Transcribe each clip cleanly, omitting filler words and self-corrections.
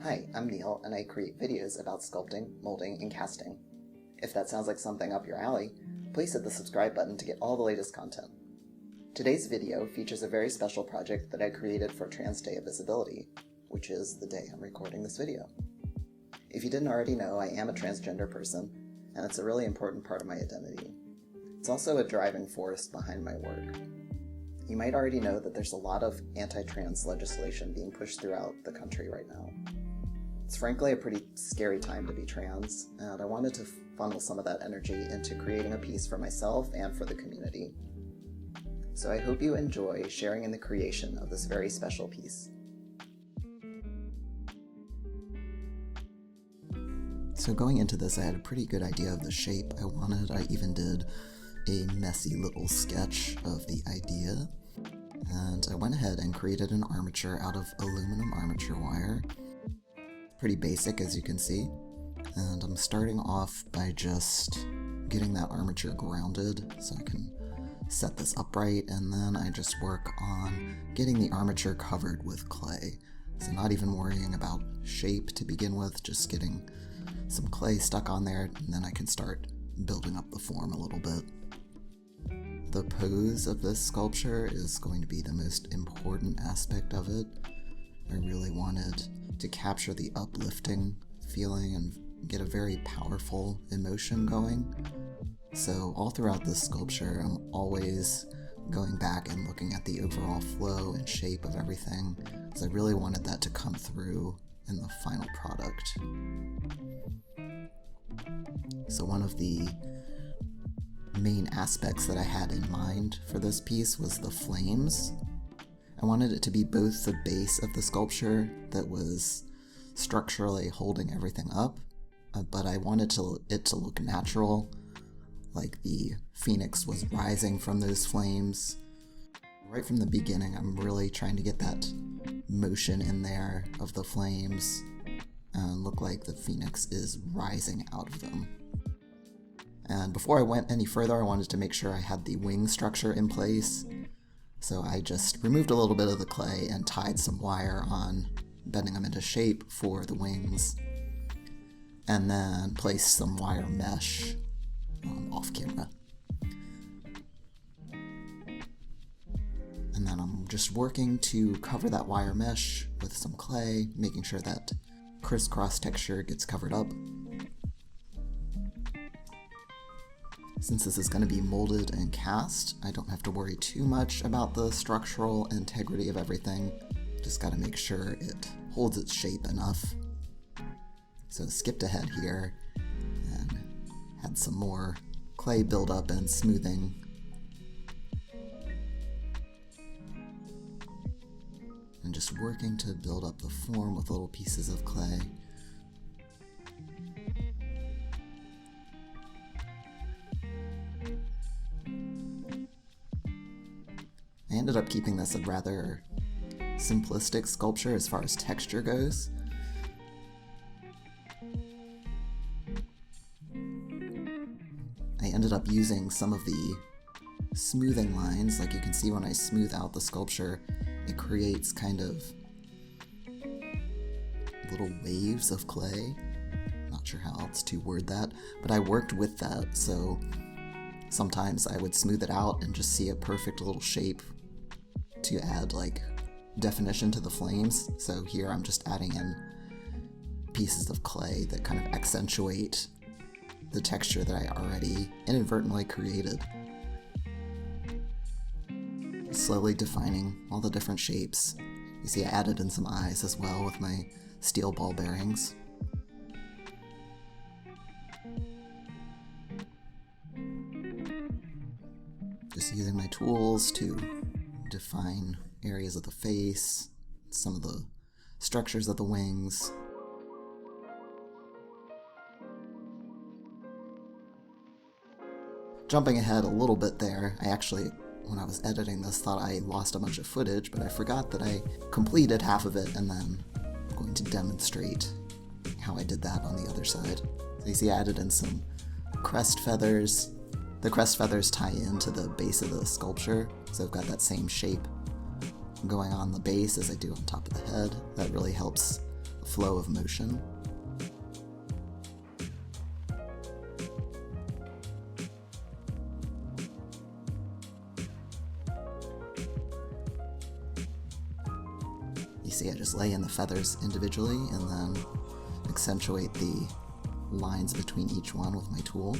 Hi, I'm Neil, and I create videos about sculpting, molding, and casting. If that sounds like something up your alley, please hit the subscribe button to get all the latest content. Today's video features a very special project that I created for Trans Day of Visibility, which is the day I'm recording this video. If you didn't already know, I am a transgender person, and it's a really important part of my identity. It's also a driving force behind my work. You might already know that there's a lot of anti-trans legislation being pushed throughout the country right now. It's frankly a pretty scary time to be trans, and I wanted to funnel some of that energy into creating a piece for myself and for the community. So I hope you enjoy sharing in the creation of this very special piece. So going into this, I had a pretty good idea of the shape I wanted. I even did a messy little sketch of the idea, and I went ahead and created an armature out of aluminum armature wire. Pretty basic, as you can see, and I'm starting off by just getting that armature grounded so I can set this upright, and then I just work on getting the armature covered with clay. So not even worrying about shape to begin with, just getting some clay stuck on there, and then I can start building up the form a little bit. The pose of this sculpture is going to be the most important aspect of it. I really wanted to capture the uplifting feeling and get a very powerful emotion going. So all throughout this sculpture, I'm always going back and looking at the overall flow and shape of everything, because I really wanted that to come through in the final product. So one of the main aspects that I had in mind for this piece was the flames. I wanted it to be both the base of the sculpture that was structurally holding everything up, but I wanted it to look natural, like the phoenix was rising from those flames. Right from the beginning, I'm really trying to get that motion in there of the flames and look like the phoenix is rising out of them. And before I went any further, I wanted to make sure I had the wing structure in place. So I just removed a little bit of the clay and tied some wire on, bending them into shape for the wings, and then placed some wire mesh off camera. And then I'm just working to cover that wire mesh with some clay, making sure that crisscross texture gets covered up. Since this is going to be molded and cast, I don't have to worry too much about the structural integrity of everything. Just got to make sure it holds its shape enough. So skipped ahead here and had some more clay buildup and smoothing. And just working to build up the form with little pieces of clay. I ended up keeping this a rather simplistic sculpture as far as texture goes. I ended up using some of the smoothing lines. Like you can see when I smooth out the sculpture, it creates kind of little waves of clay. Not sure how else to word that, but I worked with that, so sometimes I would smooth it out and just see a perfect little shape to add like definition to the flames. So here I'm just adding in pieces of clay that kind of accentuate the texture that I already inadvertently created. Slowly defining all the different shapes. You see I added in some eyes as well with my steel ball bearings. Just using my tools to define areas of the face, some of the structures of the wings. Jumping ahead a little bit there, I actually, when I was editing this, thought I lost a bunch of footage, but I forgot that I completed half of it, and then I'm going to demonstrate how I did that on the other side. So you see I added in some crest feathers. The crest feathers tie into the base of the sculpture, so I've got that same shape going on the base as I do on top of the head. That really helps flow of motion. You see I just lay in the feathers individually and then accentuate the lines between each one with my tool.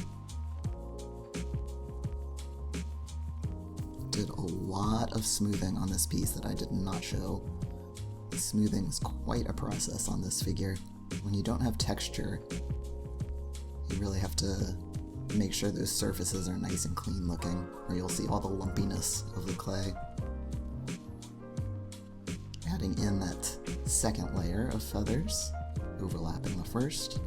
Did a lot of smoothing on this piece that I did not show. The smoothing is quite a process on this figure. When you don't have texture, you really have to make sure those surfaces are nice and clean looking, or you'll see all the lumpiness of the clay. Adding in that second layer of feathers, overlapping the first.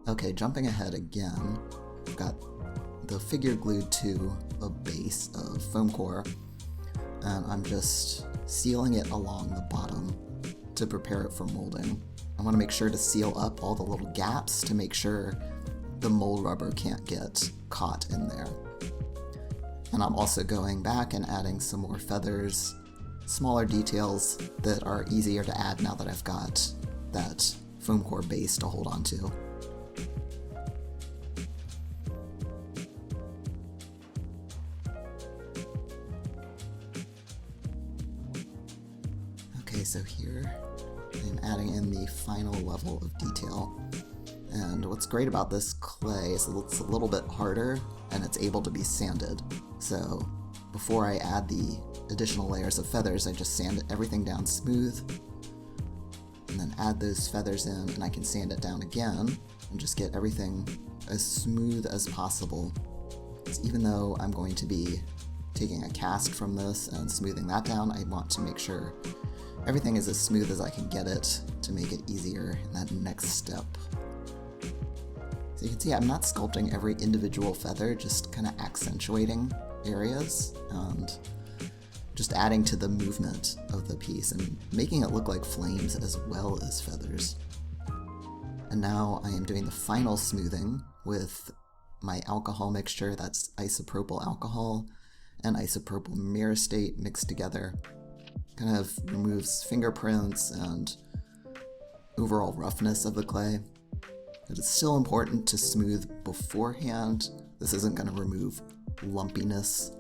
Okay, jumping ahead again, I've got the figure glued to a base of foam core, and I'm just sealing it along the bottom to prepare it for molding. I want to make sure to seal up all the little gaps to make sure the mold rubber can't get caught in there. And I'm also going back and adding some more feathers, smaller details that are easier to add now that I've got that foam core base to hold on to. So here I'm adding in the final level of detail, and what's great about this clay is it's a little bit harder and it's able to be sanded. So before I add the additional layers of feathers, I just sand everything down smooth and then add those feathers in, and I can sand it down again and just get everything as smooth as possible. So even though I'm going to be taking a cast from this and smoothing that down, I want to make sure everything is as smooth as I can get it to make it easier in that next step. So you can see I'm not sculpting every individual feather, just kind of accentuating areas and just adding to the movement of the piece and making it look like flames as well as feathers. And now I am doing the final smoothing with my alcohol mixture. That's isopropyl alcohol and isopropyl myristate mixed together. Kind of removes fingerprints and overall roughness of the clay. But it's still important to smooth beforehand. This isn't going to remove lumpiness.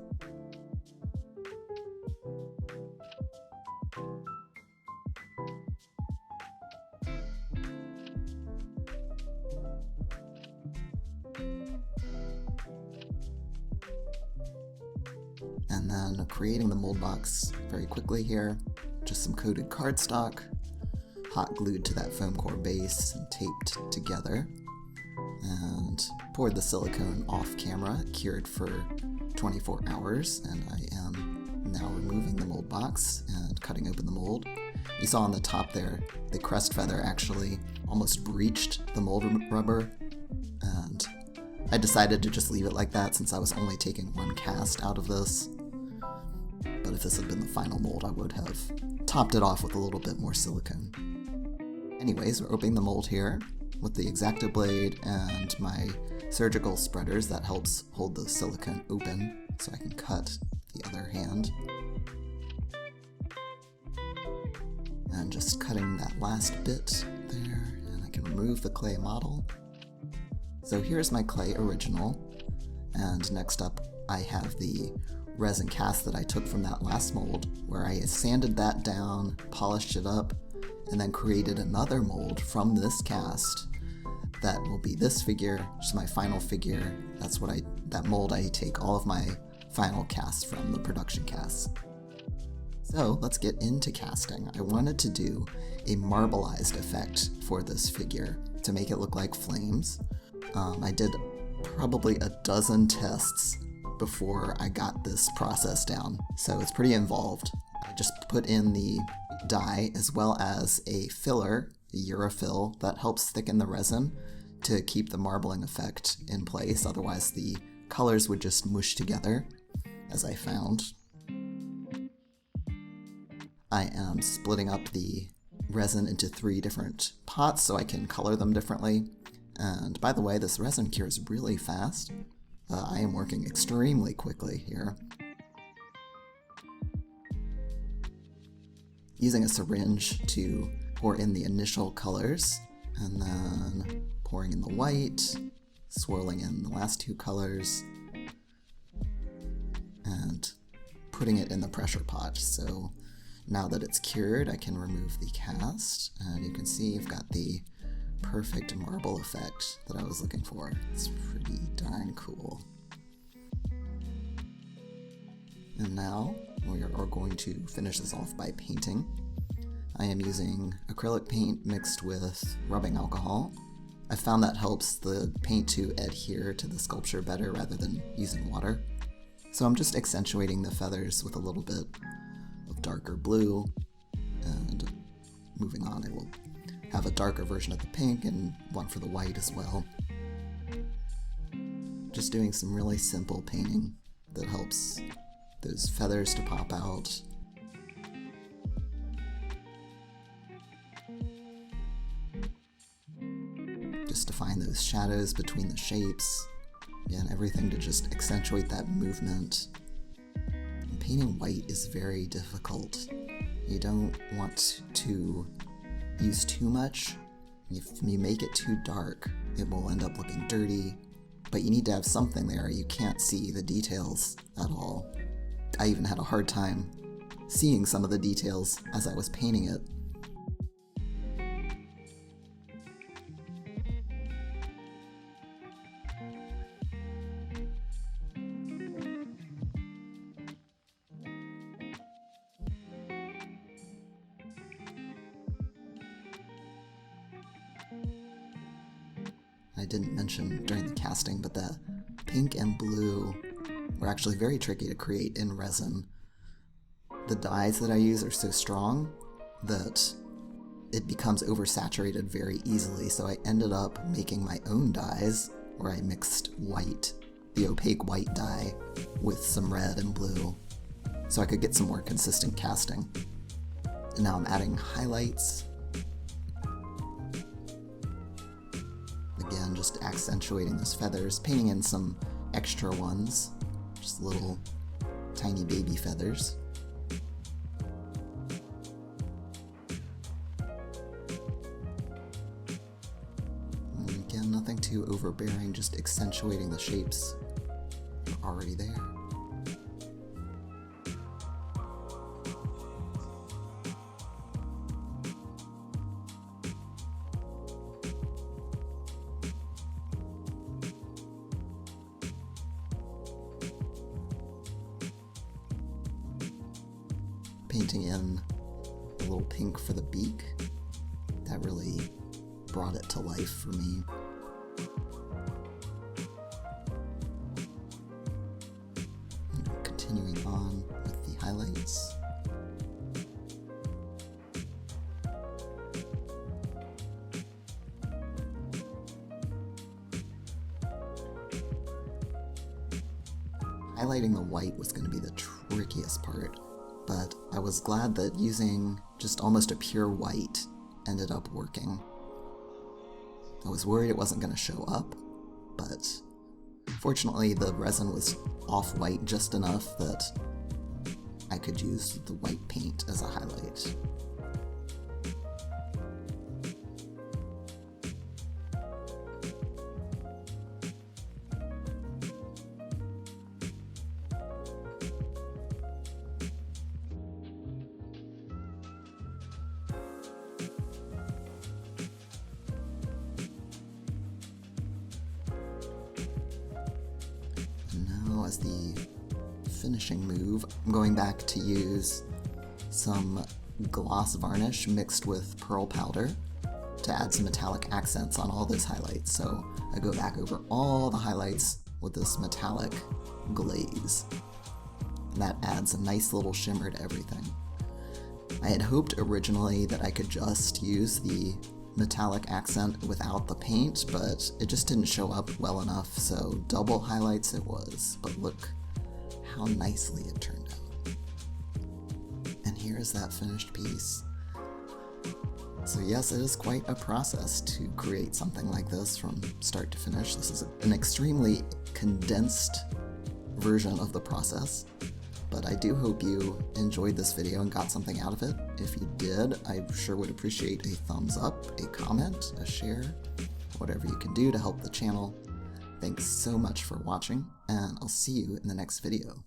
And then creating the mold box very quickly here. Just some coated cardstock, hot glued to that foam core base and taped together. And poured the silicone off camera, cured for 24 hours, and I am now removing the mold box and cutting open the mold. You saw on the top there, the crest feather actually almost breached the mold rubber, and I decided to just leave it like that since I was only taking one cast out of this. But if this had been the final mold, I would have topped it off with a little bit more silicone. Anyways, we're opening the mold here with the X-Acto blade and my surgical spreaders that helps hold the silicone open so I can cut the other hand. And just cutting that last bit there, and I can remove the clay model. So here's my clay original, and next up I have the resin cast that I took from that last mold, where I sanded that down, polished it up, and then created another mold from this cast that will be this figure, which is my final figure. That's what that mold I take all of my final casts from, the production casts. So let's get into casting. I wanted to do a marbleized effect for this figure to make it look like flames. I did probably a dozen tests before I got this process down, so it's pretty involved. I just put in the dye as well as a filler, a Eurofill, that helps thicken the resin to keep the marbling effect in place, otherwise the colors would just mush together. as I found. I am splitting up the resin into 3 different pots so I can color them differently. And by the way, this resin cures really fast. I am working extremely quickly here. Using a syringe to pour in the initial colors, and then pouring in the white, swirling in the last 2 colors, and putting it in the pressure pot. So now that it's cured, I can remove the cast, and you can see I've got the perfect marble effect that I was looking for. It's pretty darn cool. And now we are going to finish this off by painting. I am using acrylic paint mixed with rubbing alcohol. I found that helps the paint to adhere to the sculpture better rather than using water. So I'm just accentuating the feathers with a little bit of darker blue, and moving on I will have a darker version of the pink and one for the white as well. Just doing some really simple painting that helps those feathers to pop out. Just to find those shadows between the shapes. Again, everything to just accentuate that movement. And painting white is very difficult. You don't want to use too much. If you make it too dark, it will end up looking dirty, but you need to have something there. You can't see the details at all. I even had a hard time seeing some of the details as I was painting it. I didn't mention during the casting, but the pink and blue were actually very tricky to create in resin. The dyes that I use are so strong that it becomes oversaturated very easily, so I ended up making my own dyes where I mixed white, the opaque white dye, with some red and blue so I could get some more consistent casting. And now I'm adding highlights. Again, just accentuating those feathers, painting in some extra ones, just little tiny baby feathers. And again, nothing too overbearing, just accentuating the shapes that are already there. Painting in a little pink for the beak, that really brought it to life for me. And continuing on with the highlights. Highlighting the white was going to be the trickiest part, but I was glad that using just almost a pure white ended up working. I was worried it wasn't going to show up, but fortunately the resin was off-white just enough that I could use the white paint as a highlight. Now, as the finishing move, I'm going back to use some gloss varnish mixed with pearl powder to add some metallic accents on all those highlights. So I go back over all the highlights with this metallic glaze. And that adds a nice little shimmer to everything. I had hoped originally that I could just use the metallic accent without the paint, but it just didn't show up well enough, so double highlights it was. But look how nicely it turned out. And here is that finished piece. So yes, it is quite a process to create something like this from start to finish. This is an extremely condensed version of the process, but I do hope you enjoyed this video and got something out of it. If you did, I sure would appreciate a thumbs up, a comment, a share, whatever you can do to help the channel. Thanks so much for watching, and I'll see you in the next video.